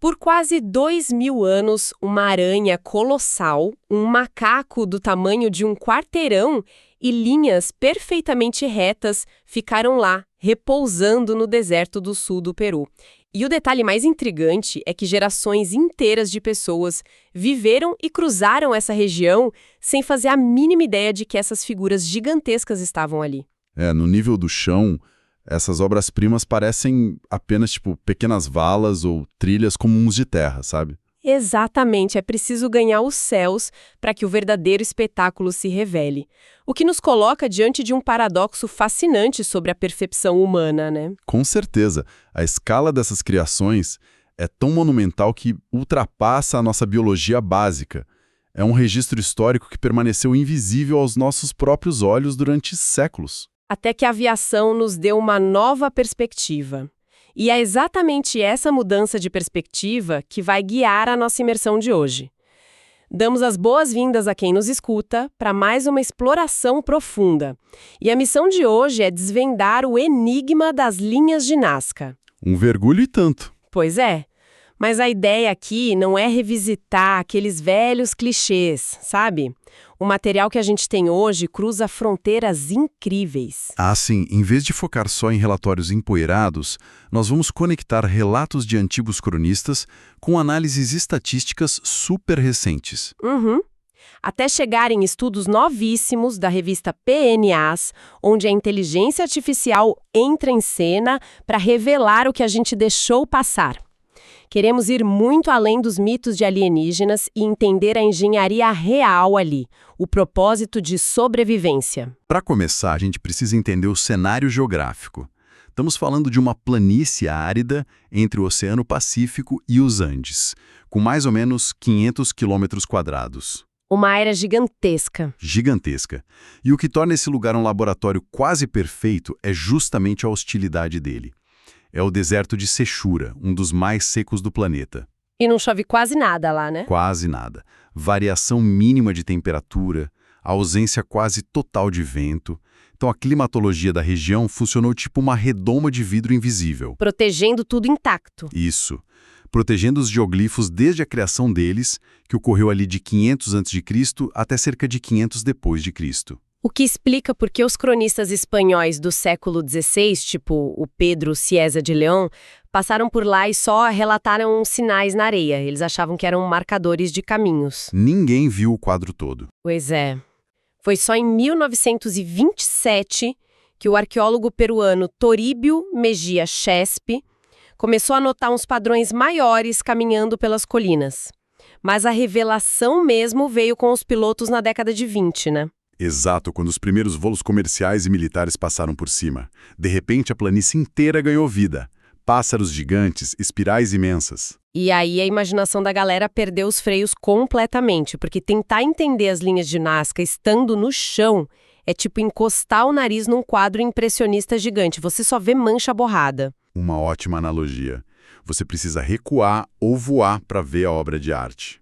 Por quase 2.000 anos, uma aranha colossal, um macaco do tamanho de um quarteirão e linhas perfeitamente retas ficaram lá, repousando no deserto do sul do Peru. E o detalhe mais intrigante é que gerações inteiras de pessoas viveram e cruzaram essa região sem fazer a mínima ideia de que essas figuras gigantescas estavam ali. No nível do chão, essas obras-primas parecem apenas tipo pequenas valas ou trilhas comuns de terra, sabe? Exatamente, é preciso ganhar os céus para que o verdadeiro espetáculo se revele. O que nos coloca diante de um paradoxo fascinante sobre a percepção humana, né? Com certeza, a escala dessas criações é tão monumental que ultrapassa a nossa biologia básica. É um registro histórico que permaneceu invisível aos nossos próprios olhos durante séculos. Até que a aviação nos deu uma nova perspectiva. E é exatamente essa mudança de perspectiva que vai guiar a nossa imersão de hoje. Damos as boas-vindas a quem nos escuta para mais uma exploração profunda. E a missão de hoje é desvendar o enigma das linhas de Nazca. Um vergulho e tanto. Pois é. Mas a ideia aqui não é revisitar aqueles velhos clichês, sabe? O material que a gente tem hoje cruza fronteiras incríveis. Sim, em vez de focar só em relatórios empoeirados, nós vamos conectar relatos de antigos cronistas com análises estatísticas super recentes. Até chegar em estudos novíssimos da revista PNAS, onde a inteligência artificial entra em cena para revelar o que a gente deixou passar. Queremos ir muito além dos mitos de alienígenas e entender a engenharia real ali, o propósito de sobrevivência. Para começar, a gente precisa entender o cenário geográfico. Estamos falando de uma planície árida entre o Oceano Pacífico e os Andes, com mais ou menos 500 quilômetros quadrados. Uma área gigantesca. Gigantesca. E o que torna esse lugar um laboratório quase perfeito é justamente a hostilidade dele. É o deserto de Sechura, um dos mais secos do planeta. E não chove quase nada lá, né? Quase nada. Variação mínima de temperatura, ausência quase total de vento. Então a climatologia da região funcionou tipo uma redoma de vidro invisível. Protegendo tudo intacto. Isso. Protegendo os geoglifos desde a criação deles, que ocorreu ali de 500 a.C. até cerca de 500 depois de Cristo. O que explica por que os cronistas espanhóis do século XVI, tipo o Pedro Cieza de León, passaram por lá e só relataram sinais na areia. Eles achavam que eram marcadores de caminhos. Ninguém viu o quadro todo. Pois é. Foi só em 1927 que o arqueólogo peruano Toribio Mejia Chesp começou a notar uns padrões maiores caminhando pelas colinas. Mas a revelação mesmo veio com os pilotos na década de 20, né? Exato, quando os primeiros voos comerciais e militares passaram por cima. De repente, a planície inteira ganhou vida. Pássaros gigantes, espirais imensas. E aí a imaginação da galera perdeu os freios completamente, porque tentar entender as linhas de Nazca estando no chão é tipo encostar o nariz num quadro impressionista gigante. Você só vê mancha borrada. Uma ótima analogia. Você precisa recuar ou voar para ver a obra de arte.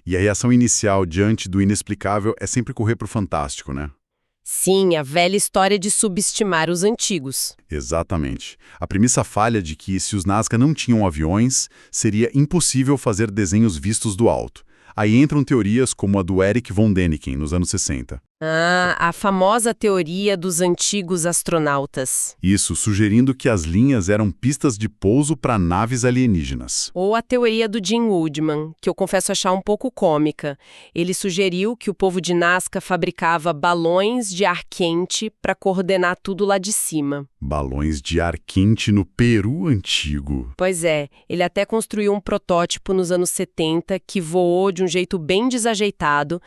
E a reação inicial diante do inexplicável é sempre correr para o fantástico, né? Sim, a velha história de subestimar os antigos. Exatamente. A premissa falha de que, se os Nazca não tinham aviões, seria impossível fazer desenhos vistos do alto. Aí entram teorias como a do Erich von Däniken, nos anos 60. A famosa teoria dos antigos astronautas. Isso, sugerindo que as linhas eram pistas de pouso para naves alienígenas. Ou a teoria do Jim Woodman, que eu confesso achar um pouco cômica. Ele sugeriu que o povo de Nazca fabricava balões de ar quente para coordenar tudo lá de cima. Balões de ar quente no Peru antigo. Pois é, ele até construiu um protótipo nos anos 70 que voou de um jeito bem desajeitado.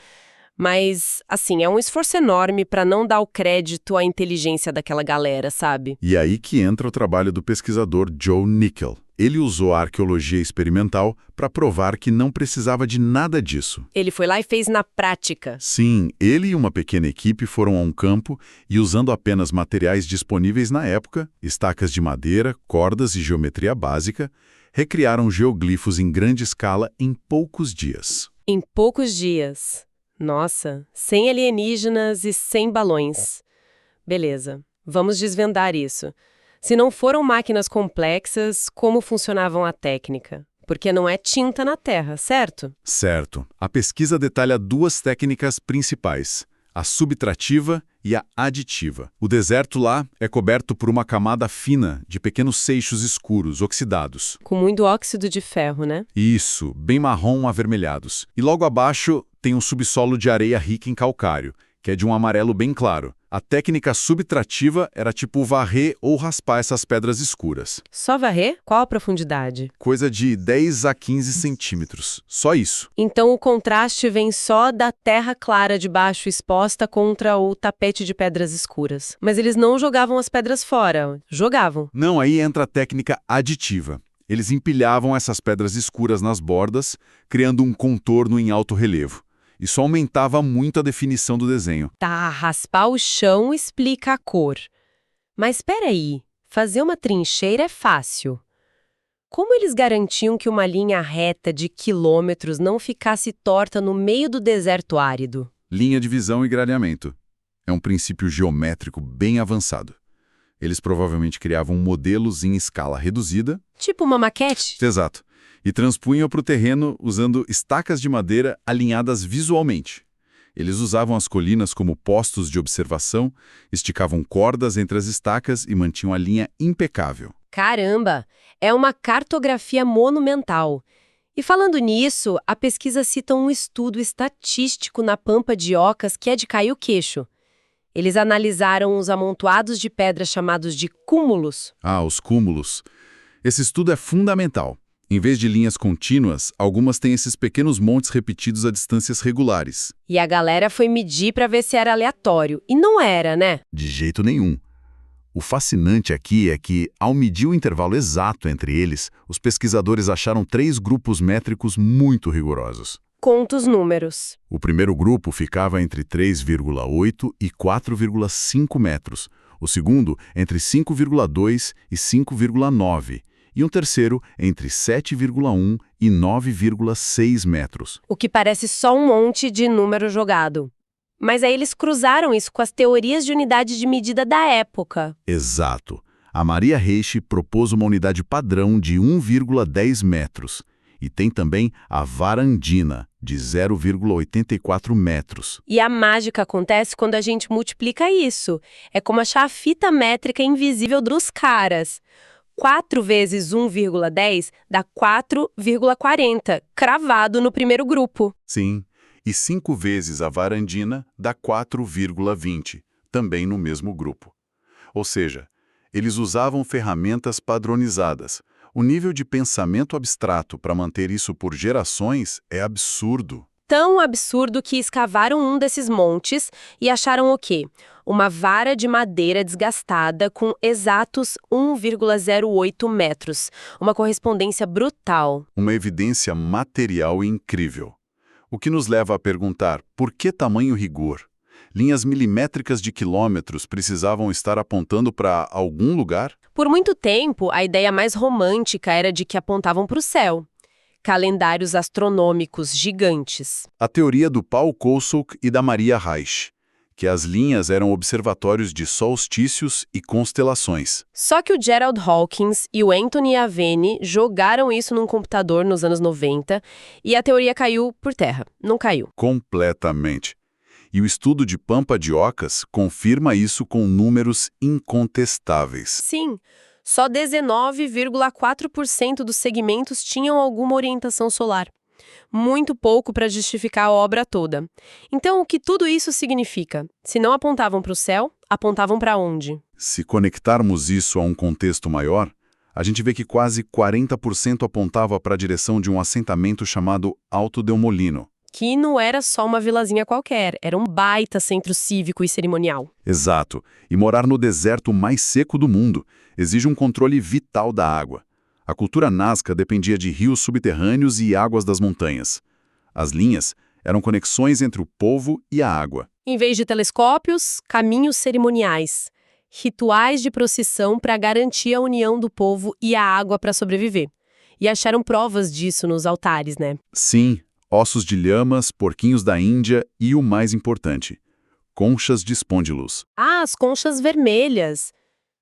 Mas, assim, é um esforço enorme para não dar o crédito à inteligência daquela galera, sabe? E aí que entra o trabalho do pesquisador Joe Nickell. Ele usou a arqueologia experimental para provar que não precisava de nada disso. Ele foi lá e fez na prática. Sim, ele e uma pequena equipe foram a um campo e, usando apenas materiais disponíveis na época, estacas de madeira, cordas e geometria básica, recriaram geoglifos em grande escala em poucos dias. Em poucos dias. Nossa, sem alienígenas e sem balões. Beleza, vamos desvendar isso. Se não foram máquinas complexas, como funcionavam a técnica? porque não é tinta na terra, certo? Certo. A pesquisa detalha duas técnicas principais: a subtrativa e a aditiva. O deserto lá é coberto por uma camada fina de pequenos seixos escuros, oxidados. Com muito óxido de ferro, né? Isso, bem marrom avermelhados. E logo abaixo tem um subsolo de areia rica em calcário, que é de um amarelo bem claro. A técnica subtrativa era tipo varrer ou raspar essas pedras escuras. Só varrer? Qual a profundidade? Coisa de 10 a 15 centímetros. Só isso. Então o contraste vem só da terra clara de baixo exposta contra o tapete de pedras escuras. Mas eles não jogavam as pedras fora. Jogavam. Não, aí entra a técnica aditiva. Eles empilhavam essas pedras escuras nas bordas, criando um contorno em alto relevo. Isso aumentava muito a definição do desenho. Tá, raspar o chão explica a cor. Mas espera aí, fazer uma trincheira é fácil. Como eles garantiam que uma linha reta de quilômetros não ficasse torta no meio do deserto árido? Linha de visão e gradeamento. É um princípio geométrico bem avançado. Eles provavelmente criavam modelos em escala reduzida. Tipo uma maquete? Exato. E transpunham para o terreno usando estacas de madeira alinhadas visualmente. Eles usavam as colinas como postos de observação, esticavam cordas entre as estacas e mantinham a linha impecável. Caramba! É uma cartografia monumental. E falando nisso, a pesquisa cita um estudo estatístico na Pampa de Ocas que é de cair o queixo. Eles analisaram os amontoados de pedra chamados de cúmulos. Ah, os cúmulos. Esse estudo é fundamental. Em vez de linhas contínuas, algumas têm esses pequenos montes repetidos a distâncias regulares. E a galera foi medir para ver se era aleatório. E não era, né? De jeito nenhum. O fascinante aqui é que, ao medir o intervalo exato entre eles, os pesquisadores acharam 3 grupos métricos muito rigorosos. Conta os números. O primeiro grupo ficava entre 3,8 e 4,5 metros. O segundo, entre 5,2 e 5,9. E um terceiro entre 7,1 e 9,6 metros. O que parece só um monte de número jogado. Mas aí eles cruzaram isso com as teorias de unidade de medida da época. Exato. A Maria Reiche propôs uma unidade padrão de 1,10 metros. E tem também a varandina, de 0,84 metros. E a mágica acontece quando a gente multiplica isso. É como achar a fita métrica invisível dos caras. 4 vezes 1,10 dá 4,40, cravado no primeiro grupo. Sim, e 5 vezes a varandina dá 4,20, também no mesmo grupo. Ou seja, eles usavam ferramentas padronizadas. O nível de pensamento abstrato para manter isso por gerações é absurdo. Tão absurdo que escavaram um desses montes e acharam o quê? Uma vara de madeira desgastada com exatos 1,08 metros. Uma correspondência brutal. Uma evidência material incrível. O que nos leva a perguntar, por que tamanho rigor? Linhas milimétricas de quilômetros precisavam estar apontando para algum lugar? Por muito tempo, a ideia mais romântica era de que apontavam para o céu. Calendários astronômicos gigantes. A teoria do Paul Kosuk e da Maria Reich, que as linhas eram observatórios de solstícios e constelações. Só que o Gerald Hawkins e o Anthony Aveni jogaram isso num computador nos anos 90 e a teoria caiu por terra. Não caiu. Completamente. E o estudo de Pampa de Ocas confirma isso com números incontestáveis. Sim. Só 19,4% dos segmentos tinham alguma orientação solar. Muito pouco para justificar a obra toda. Então, o que tudo isso significa? Se não apontavam para o céu, apontavam para onde? Se conectarmos isso a um contexto maior, a gente vê que quase 40% apontava para a direção de um assentamento chamado Alto del Molino. Que não era só uma vilazinha qualquer, era um baita centro cívico e cerimonial. Exato. E morar no deserto mais seco do mundo exige um controle vital da água. A cultura Nazca dependia de rios subterrâneos e águas das montanhas. As linhas eram conexões entre o povo e a água. Em vez de telescópios, caminhos cerimoniais. Rituais de procissão para garantir a união do povo e a água para sobreviver. E acharam provas disso nos altares, né? Sim, ossos de lhamas, porquinhos da Índia e o mais importante, conchas de espôndilos. Ah, as conchas vermelhas.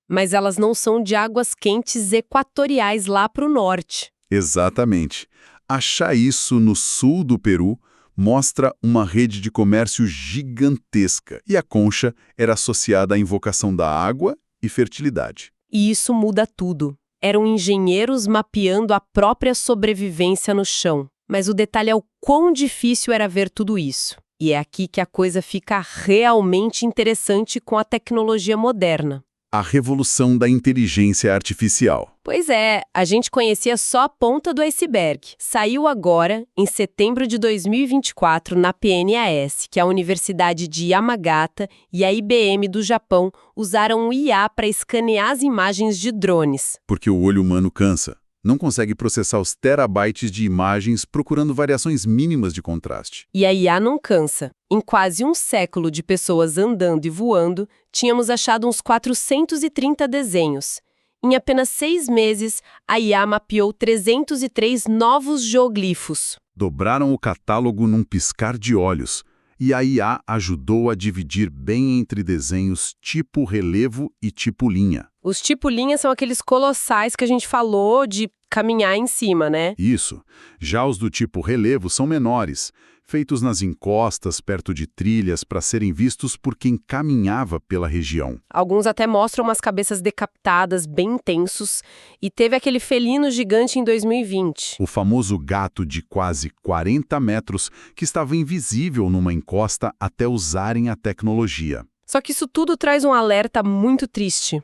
Mas elas não são de águas quentes equatoriais lá para o norte. Exatamente. Achar isso no sul do Peru mostra uma rede de comércio gigantesca, e a concha era associada à invocação da água e fertilidade. E isso muda tudo. Eram engenheiros mapeando a própria sobrevivência no chão. Mas o detalhe é o quão difícil era ver tudo isso. E é aqui que a coisa fica realmente interessante com a tecnologia moderna. A revolução da inteligência artificial. Pois é, a gente conhecia só a ponta do iceberg. Saiu agora, em setembro de 2024, na PNAS, que é a Universidade de Yamagata e a IBM do Japão usaram o IA para escanear as imagens de drones. Porque o olho humano cansa. Não consegue processar os terabytes de imagens procurando variações mínimas de contraste. E a IA não cansa. Em quase um século de pessoas andando e voando, tínhamos achado uns 430 desenhos. Em apenas 6 meses, a IA mapeou 303 novos geoglifos. Dobraram o catálogo num piscar de olhos, e a IA ajudou a dividir bem entre desenhos tipo relevo e tipo linha. Os tipo linha são aqueles colossais que a gente falou de caminhar em cima, né? Isso. Já os do tipo relevo são menores, feitos nas encostas, perto de trilhas, para serem vistos por quem caminhava pela região. Alguns até mostram umas cabeças decapitadas, bem intensos, e teve aquele felino gigante em 2020. O famoso gato de quase 40 metros que estava invisível numa encosta até usarem a tecnologia. Só que isso tudo traz um alerta muito triste.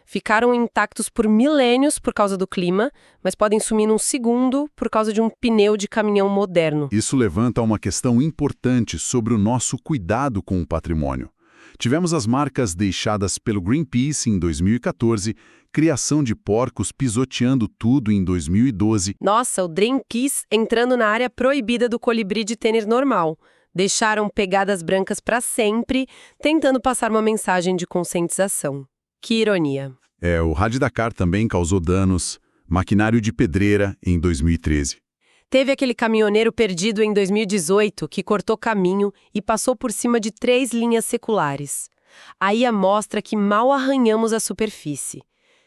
Ficaram intactos por milênios por causa do clima, mas podem sumir num segundo por causa de um pneu de caminhão moderno. Isso levanta uma questão importante sobre o nosso cuidado com o patrimônio. Tivemos as marcas deixadas pelo Greenpeace em 2014, criação de porcos pisoteando tudo em 2012. Nossa, o Greenpeace entrando na área proibida do colibri de tênis normal. Deixaram pegadas brancas para sempre, tentando passar uma mensagem de conscientização. Que ironia. O Rádio Dakar também causou danos, maquinário de pedreira em 2013. Teve aquele caminhoneiro perdido em 2018 que cortou caminho e passou por cima de 3 linhas seculares. A IA mostra que mal arranhamos a superfície.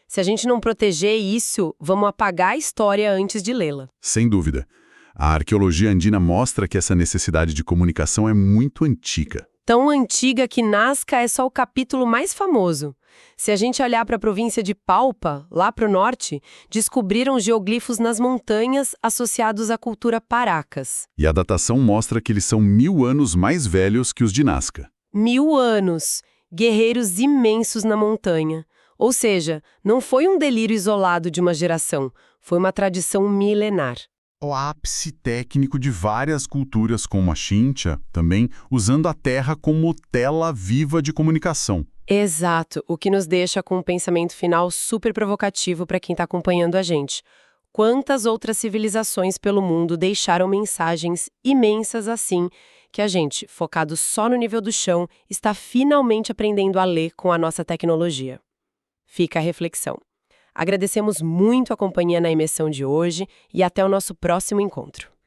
Se a gente não proteger isso, vamos apagar a história antes de lê-la. Sem dúvida. A arqueologia andina mostra que essa necessidade de comunicação é muito antiga. Tão antiga que Nazca é só o capítulo mais famoso. Se a gente olhar para a província de Palpa, lá para o norte, descobriram geoglifos nas montanhas associados à cultura Paracas. E a datação mostra que eles são 1000 anos mais velhos que os de Nazca. 1000 anos! Guerreiros imensos na montanha. Ou seja, não foi um delírio isolado de uma geração, foi uma tradição milenar. O ápice técnico de várias culturas, como a Xintia, também usando a terra como tela viva de comunicação. Exato, o que nos deixa com um pensamento final super provocativo para quem está acompanhando a gente. Quantas outras civilizações pelo mundo deixaram mensagens imensas assim, que a gente, focado só no nível do chão, está finalmente aprendendo a ler com a nossa tecnologia? Fica a reflexão. Agradecemos muito a companhia na imersão de hoje e até o nosso próximo encontro.